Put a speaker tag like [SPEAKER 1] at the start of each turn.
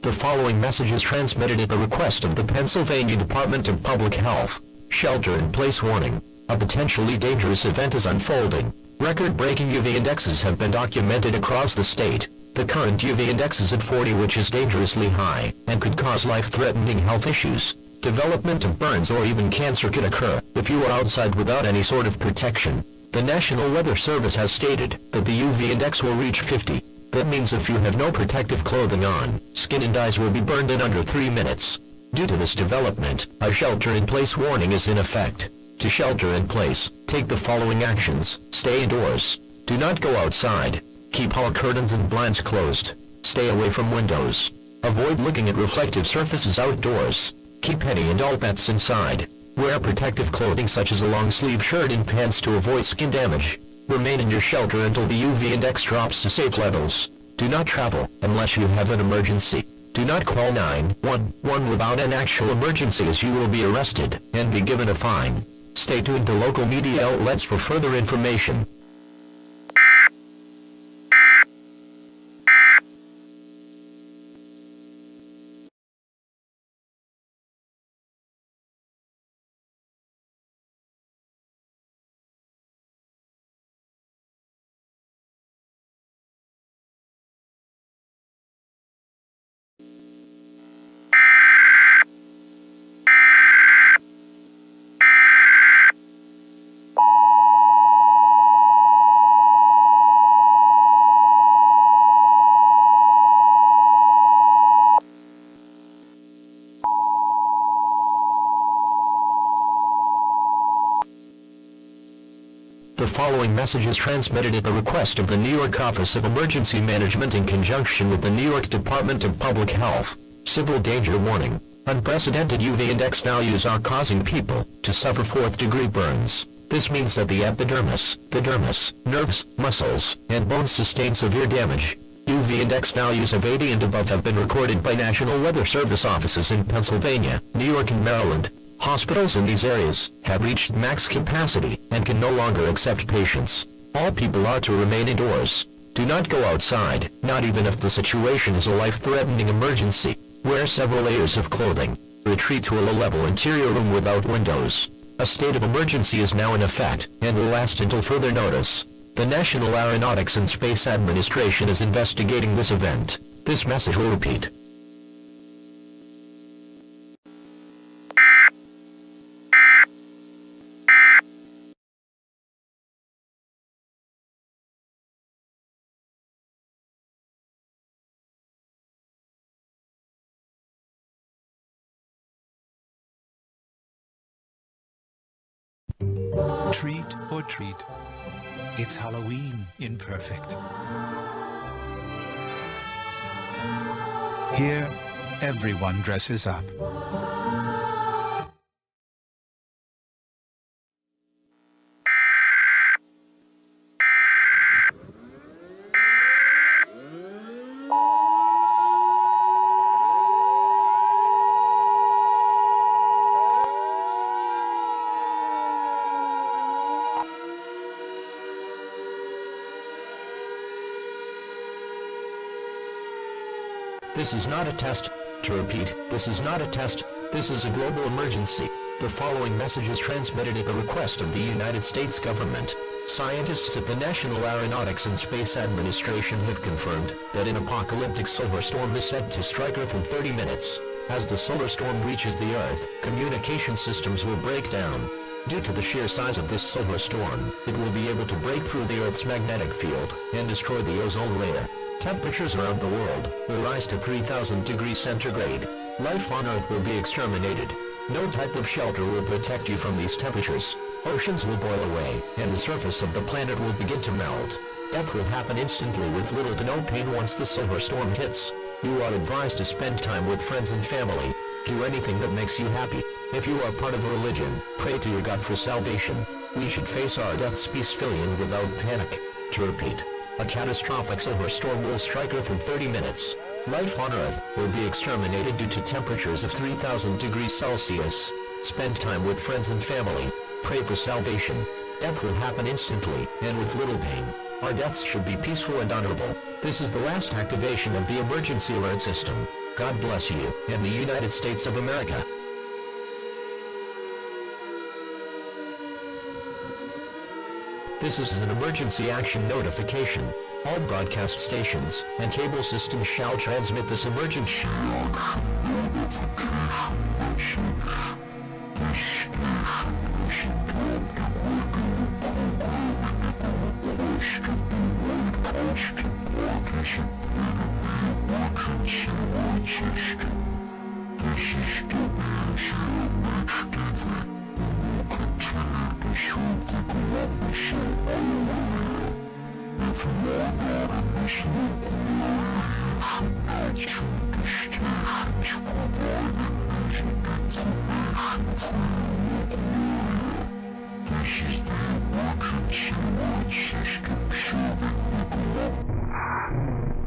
[SPEAKER 1] The following message is transmitted at the request of the Pennsylvania Department of Public Health. Shelter-in-place warning. A potentially dangerous event is unfolding. Record-breaking UV indexes have been documented across the state. The current UV index is at 40, which is dangerously high, and could cause life-threatening health issues. Development of burns or even cancer could occur if you are outside without any sort of protection. The National Weather Service has stated that the UV index will reach 50. That means if you have no protective clothing on, skin and eyes will be burned in under 3 minutes. Due to this development, a shelter-in-place warning is in effect. To shelter in place, take the following actions. Stay indoors. Do not go outside. Keep all curtains and blinds closed. Stay away from windows. Avoid looking at reflective surfaces outdoors. Keep any and all pets inside. Wear protective clothing such as a long-sleeve shirt and pants to avoid skin damage. Remain in your shelter until the UV index drops to safe levels. Do not travel unless you have an emergency. Do not call 911 without an actual emergency, as you will be arrested and be given a fine. Stay tuned to local media outlets for further information. The following message is transmitted at the request of the New York Office of Emergency Management in conjunction with the New York Department of Public Health. Civil danger warning. Unprecedented UV index values are causing people to suffer 4th-degree burns. This means that the epidermis, the dermis, nerves, muscles, and bones sustain severe damage. UV index values of 80 and above have been recorded by National Weather Service offices in Pennsylvania, New York, and Maryland. Hospitals in these areas have reached max capacity and can no longer accept patients. All people are to remain indoors. Do not go outside, not even if the situation is a life-threatening emergency. Wear several layers of clothing. Retreat to a low-level interior room without windows. A state of emergency is now in effect and will last until further notice. The National Aeronautics and Space Administration is investigating this event. This message will repeat.
[SPEAKER 2] Treat or treat. It's Halloween in Perfect. Here, everyone dresses up.
[SPEAKER 1] This is not a test. To repeat, this is not a test. This is a global emergency. The following message is transmitted at the request of the United States government. Scientists at the National Aeronautics and Space Administration have confirmed that an apocalyptic solar storm is set to strike Earth in 30 minutes. As the solar storm reaches the Earth, communication systems will break down. Due to the sheer size of this solar storm, it will be able to break through the Earth's magnetic field and destroy the ozone layer. Temperatures around the world will rise to 3,000 degrees centigrade. Life on Earth will be exterminated. No type of shelter will protect you from these temperatures. Oceans will boil away, and the surface of the planet will begin to melt. Death will happen instantly with little to no pain once the solar storm hits. You are advised to spend time with friends and family. Do anything that makes you happy. If you are part of a religion, pray to your God for salvation. We should face our deaths peacefully and without panic. To repeat, a catastrophic solar storm will strike Earth in 30 minutes. Life on Earth will be exterminated due to temperatures of 3,000 degrees Celsius. Spend time with friends and family. Pray for salvation. Death will happen instantly, and with little pain. Our deaths should be peaceful and honorable. This is the last activation of the emergency alert system. God bless you, and the United States of America. This is an emergency action notification. All broadcast stations and cable systems shall transmit this emergency action notification message. This station is interrupting regular programming at the request of the right person participating in the emergency alert system. This is WCMH David, who will continue to serve the Columbus, Ohio area. If you are not in this local area, you should now tune to stations providing music information for your local area. This is the emergency alert system serving the Columbus.